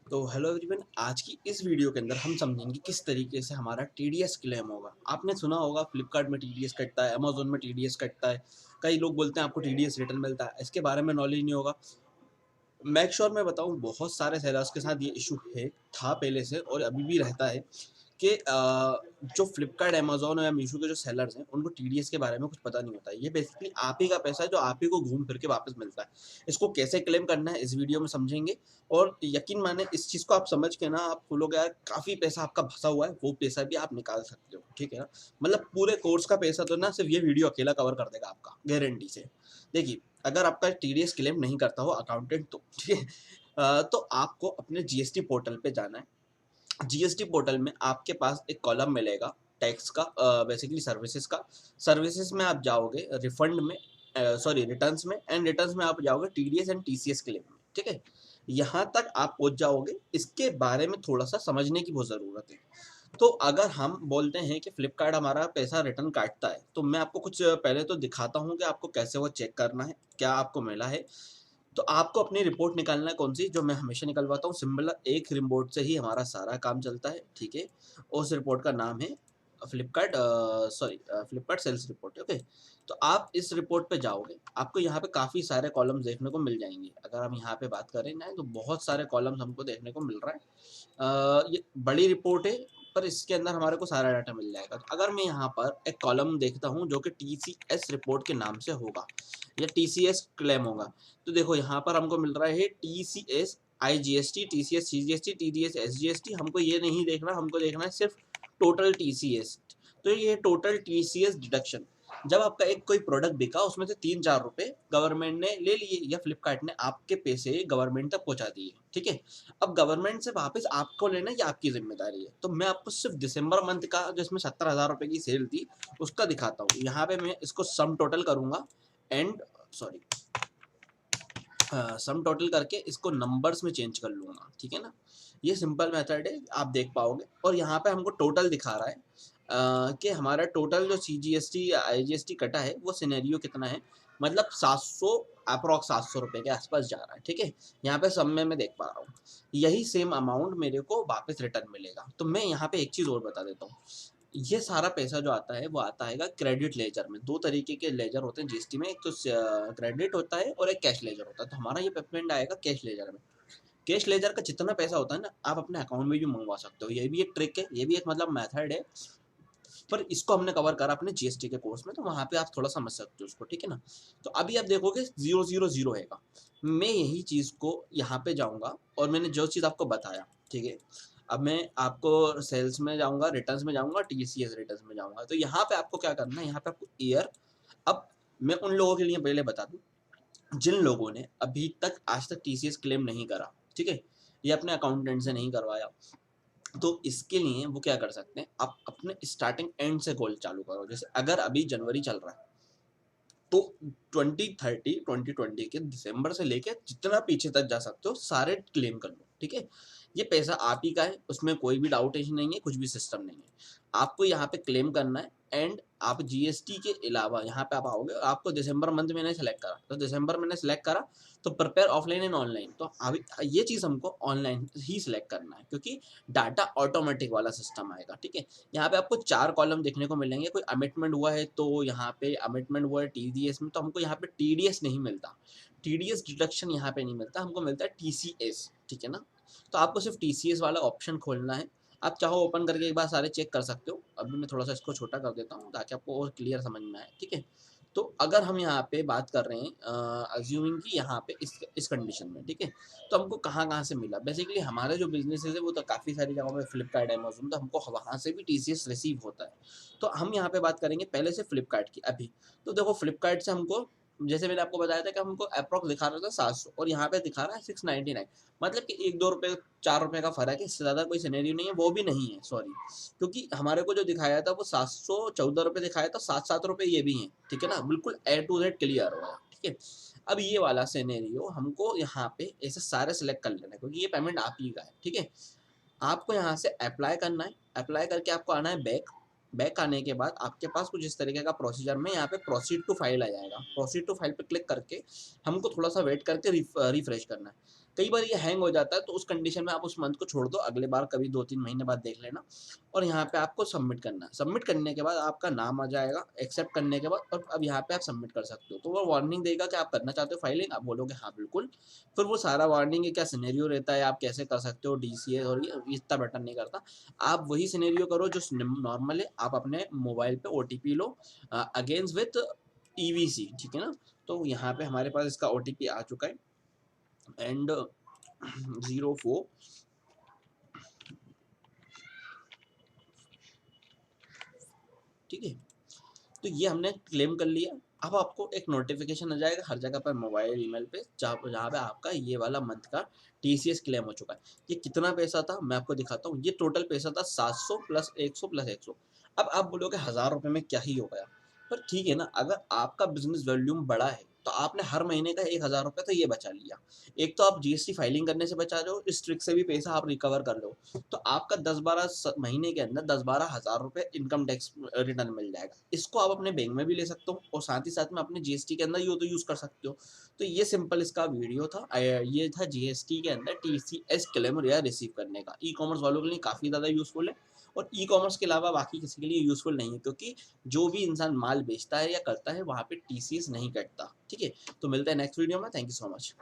तो hello everyone, आज की इस वीडियो के अंदर हम समझेंगे किस तरीके से हमारा टीडीएस क्लेम होगा। आपने सुना होगा फ्लिपकार्ट में टीडीएस कटता है, अमेज़न में टीडीएस कटता है। कई लोग बोलते हैं आपको टीडीएस रिटर्न मिलता है, इसके बारे में नॉलेज नहीं होगा। मेक श्योर मैं बताऊँ, बहुत सारे सेलर्स के साथ ये इशू है, था पहले से और अभी भी रहता है कि जो फ्लिपकार्ट, अमेज़न या मीशो के जो सेलर्स हैं, उनको टीडीएस के बारे में कुछ पता नहीं होता है। ये बेसिकली आप ही का पैसा है जो आप ही को घूम फिर के वापस मिलता है। इसको कैसे क्लेम करना है इस वीडियो में समझेंगे और यकीन माने इस चीज़ को आप समझ के ना आप बोलोगे यार काफ़ी पैसा आपका फँसा हुआ है, वो पैसा भी आप निकाल सकते हो, ठीक है ना? मतलब पूरे कोर्स का पैसा तो ना सिर्फ़ ये वीडियो अकेला कवर कर देगा आपका, गारंटी से। देखिए, अगर आपका टीडीएस क्लेम नहीं करता हो अकाउंटेंट तो, ठीक है? तो आपको अपने जीएसटी पोर्टल पे जाना है। जीएसटी पोर्टल में आपके पास एक कॉलम मिलेगा टैक्स का, बेसिकली सर्विसेज का। सर्विसेज में आप जाओगे रिफंड में, सॉरी रिटर्न्स में, एंड रिटर्न्स में आप जाओगे टीडीएस एंड टीसीएस क्लेम में, ठीक है? यहाँ तक आप पहुंच जाओगे। इसके बारे में थोड़ा सा समझने की बहुत ज़रूरत है। तो अगर हम बोलते हैं कि फ्लिपकार्ट हमारा पैसा रिटर्न काटता है, तो मैं आपको कुछ पहले तो दिखाता हूँ कि आपको कैसे वो चेक करना है, क्या आपको मिला है। तो आपको अपनी रिपोर्ट निकालना है कौन सी, जो मैं हमेशा निकलवाता हूँ, सिंपल एक रिपोर्ट से ही हमारा सारा काम चलता है, ठीक है? उस रिपोर्ट का नाम है Flipkart, Flipkart sales report, okay? तो आप इस रिपोर्ट पे जाओगे, आपको यहाँ पे काफ़ी सारे कॉलम्स देखने को मिल जाएंगे। अगर हम यहाँ पे बात करें ना, तो बहुत सारे कॉलम्स हमको देखने को मिल रहा है। ये बड़ी रिपोर्ट है, पर इसके अंदर हमारे को सारा डाटा मिल जाएगा। तो अगर मैं यहाँ पर एक कॉलम देखता हूँ जो कि टीसीएस रिपोर्ट के नाम से होगा या टीसीएस क्लेम होगा, तो देखो यहाँ पर हमको मिल रहा है TCS IGST, TCS CGST, TDS SGST. हमको ये नहीं देखना, हमको देखना है सिर्फ टोटल टीसीएस। तो ये टोटल टीसीएस डिडक्शन, जब आपका एक कोई प्रोडक्ट बिका, उसमें से 3-4 रुपए गवर्नमेंट ने ले लिए या फ्लिपकार्ट ने आपके पैसे गवर्नमेंट तक पहुंचा दिए, ठीक है? अब गवर्नमेंट से वापस आपको लेना ये आपकी जिम्मेदारी है। तो मैं आपको सिर्फ दिसंबर मंथ का, जिसमें 70,000 रुपए की सेल थी, उसका दिखाता हूँ। यहाँ पे मैं इसको सम टोटल करूंगा एंड, सॉरी, सम टोटल करके इसको नंबर्स में चेंज कर लूंगा, ठीक है ना? ये सिंपल मेथड है, आप देख पाओगे। और यहाँ पे हमको टोटल दिखा रहा है कि हमारा टोटल जो सीजीएसटी या आईजीएसटी कटा है वो सिनेरियो कितना है। मतलब 700, अप्रॉक्स 700 रुपये के आसपास जा रहा है, ठीक है? यहाँ पे सब में मैं देख पा रहा हूँ। यही सेम अमाउंट मेरे को वापस रिटर्न मिलेगा। तो मैं यहाँ पे एक चीज़ और बता देता हूँ। ये सारा पैसा जो आता है वो आता है क्रेडिट लेजर में। दो तरीके के लेजर होते हैं जीएसटी में, एक तो क्रेडिट होता है और एक कैश लेजर होता है। तो हमारा ये पेमेंट आएगा कैश लेजर में। कैश लेजर का जितना पैसा होता है ना, आप अपने अकाउंट में भी मंगवा सकते हो। ये भी एक ट्रिक है, ये भी एक मतलब मेथड है, पर इसको हमने कवर करा अपने जीएसटी के कोर्स में, तो वहाँ पे आप थोड़ा समझ सकते हो उसको, ठीक है ना? तो अभी आप देखोगे 000 है का। मैं यही चीज़ को यहाँ पे जाऊँगा और मैंने जो चीज़ आपको बताया, ठीक है? अब मैं आपको सेल्स में जाऊँगा, रिटर्न्स में जाऊँगा, टीसीएस रिटर्न्स में जाऊँगा। तो यहाँ पे आपको क्या करना है, यहाँ पे आपको ईयर। अब मैं उन लोगों के लिए पहले बता दूँ, जिन लोगों ने अभी तक आज तक टीसीएस क्लेम नहीं करा, ठीक है? ये अपने अकाउंटेंट से नहीं करवाया, तो इसके लिए वो क्या कर सकते हैं, आप अपने स्टार्टिंग एंड से गोल चालू करो। जैसे अगर अभी जनवरी चल रहा है, तो 2020 के दिसंबर से लेके जितना पीछे तक जा सकते हो सारे क्लेम कर लो, ठीक है? ये पैसा आप ही का है, उसमें कोई भी डाउट नहीं है, कुछ भी सिस्टम नहीं है। आपको यहाँ पे क्लेम करना है। एंड आप जीएसटी के अलावा यहाँ पे आप आओगे, आपको दिसंबर मंथ मैंने सेलेक्ट करा, तो दिसंबर मैंने सेलेक्ट करा, तो प्रिपेयर ऑफलाइन एंड ऑनलाइन। तो अभी ये चीज़ हमको ऑनलाइन ही सिलेक्ट करना है, क्योंकि डाटा ऑटोमेटिक वाला सिस्टम आएगा, ठीक है? यहाँ पे आपको 4 कॉलम देखने को मिलेंगे। कोई अमिटमेंट हुआ है तो यहाँ पे अमिटमेंट हुआ है टीडीएस में, तो हमको यहाँ पे टीडीएस नहीं मिलता, टीडीएस डिडक्शन यहाँ पे नहीं मिलता, हमको मिलता है टीसीएस, ठीक है ना? तो आपको सिर्फ टीसीएस वाला ऑप्शन खोलना है। आप चाहो ओपन करके एक बार सारे चेक कर सकते हो। अभी मैं थोड़ा सा इसको छोटा कर देता हूँ ताकि आपको और क्लियर समझ में आए, ठीक है? तो अगर हम यहाँ पे बात कर रहे हैं अज्यूमिंग कि यहाँ पे इस कंडीशन में, ठीक है? तो हमको कहाँ-कहाँ से मिला? बेसिकली हमारे जो बिज़नेसेस है वो तो काफ़ी सारी जगहों पे फ्लिपकार्ट, अमेज़न, तो हमको वहाँ से भी टीसीएस रिसीव होता है। तो हम यहाँ पे बात करेंगे पहले से फ्लिपकार्ट की अभी। तो देखो फ्लिपकार्ट से हमको, जैसे मैंने आपको बताया था कि हमको एप्रॉक्स दिखा रहा था 700 और यहाँ पे दिखा रहा है 699। मतलब कि 1-2 रुपए, 4 रुपए का फ़र्क है, इससे ज़्यादा कोई सिनेरियो नहीं है, वो भी नहीं है, सॉरी। क्योंकि हमारे को जो दिखाया था वो 714 रुपए दिखाया था, 7-7 रुपए ये भी हैं, ठीक है ना? बिल्कुल ए टू ज़ेड क्लियर हो गया, ठीक है? अब ये वाला सिनेरियो हमको यहाँ पे ऐसे सारे सेलेक्ट कर लेना है, क्योंकि ये पेमेंट आप ही का है, ठीक है? आपको यहाँ से अप्लाई करना है। अप्लाई करके आपको आना है बैक। बैक आने के बाद आपके पास कुछ इस तरीके का प्रोसीजर में यहाँ पे प्रोसीड टू फाइल आ जाएगा। प्रोसीड टू फाइल पे क्लिक करके हमको थोड़ा सा वेट करके रिफ्रेश करना है। कई बार ये हैंग हो जाता है, तो उस कंडीशन में आप उस मंथ को छोड़ दो, अगले बार कभी 2-3 महीने बाद देख लेना। और यहाँ पे आपको सबमिट करना है। सबमिट करने के बाद आपका नाम आ जाएगा, एक्सेप्ट करने के बाद, और अब यहाँ पे आप सबमिट कर सकते हो। तो वो वार्निंग देगा कि आप करना चाहते हो फाइलिंग, आप बोलोगे हाँ बिल्कुल। फिर वो सारा वार्निंग है, क्या सिनेरियो रहता है, आप कैसे कर सकते हो डीसीएस, और ये इतना बेटर नहीं करता। आप वही सिनेरियो करो जो नॉर्मल है, आप अपने मोबाइल पे OTP low against with EVC, ठीक है ना। तो यहाँ पे हमारे पास इसका ओटीपी आ चुका है, एंड 04, ठीक है। तो ये हमने क्लेम कर लिया। अब आपको एक नोटिफिकेशन आ जाएगा हर जगह पर मोबाइल ईमेल पे, जहाँ पे आपका ये वाला मंथ का टीसीएस क्लेम हो चुका है। ये कितना पैसा था मैं आपको दिखाता हूँ। ये टोटल पैसा था 700 प्लस 100 प्लस 100। अब आप बोलोगे 1000 रुपये में क्या ही हो गया, पर ठीक है ना, अगर आपका बिजनेस वॉल्यूम बड़ा है तो आपने हर महीने का 1000 रुपये तो ये बचा लिया। एक तो आप जीएसटी फाइलिंग करने से बचा रहे हो, इस ट्रिक से भी पैसा आप रिकवर कर लो। तो आपका 10-12 महीने के अंदर 10-12 हज़ार रुपये इनकम टैक्स रिटर्न मिल जाएगा। इसको आप अपने बैंक में भी ले सकते हो, और साथ ही साथ में अपने जीएसटी के अंदर ये तो यूज़ कर सकते हो। तो ये सिंपल इसका वीडियो था। ये था जीएसटी के अंदर टीसीएस क्लेम या रिसीव करने का। ई कॉमर्स वालों के लिए काफ़ी ज़्यादा यूजफुल है, और ई कॉमर्स के अलावा बाकी किसी के लिए यूजफुल नहीं है, क्योंकि जो भी इंसान माल बेचता है या करता है वहाँ पे टीसीएस नहीं कटता। ठीक है, तो मिलता है नेक्स्ट वीडियो में। Thank you so much.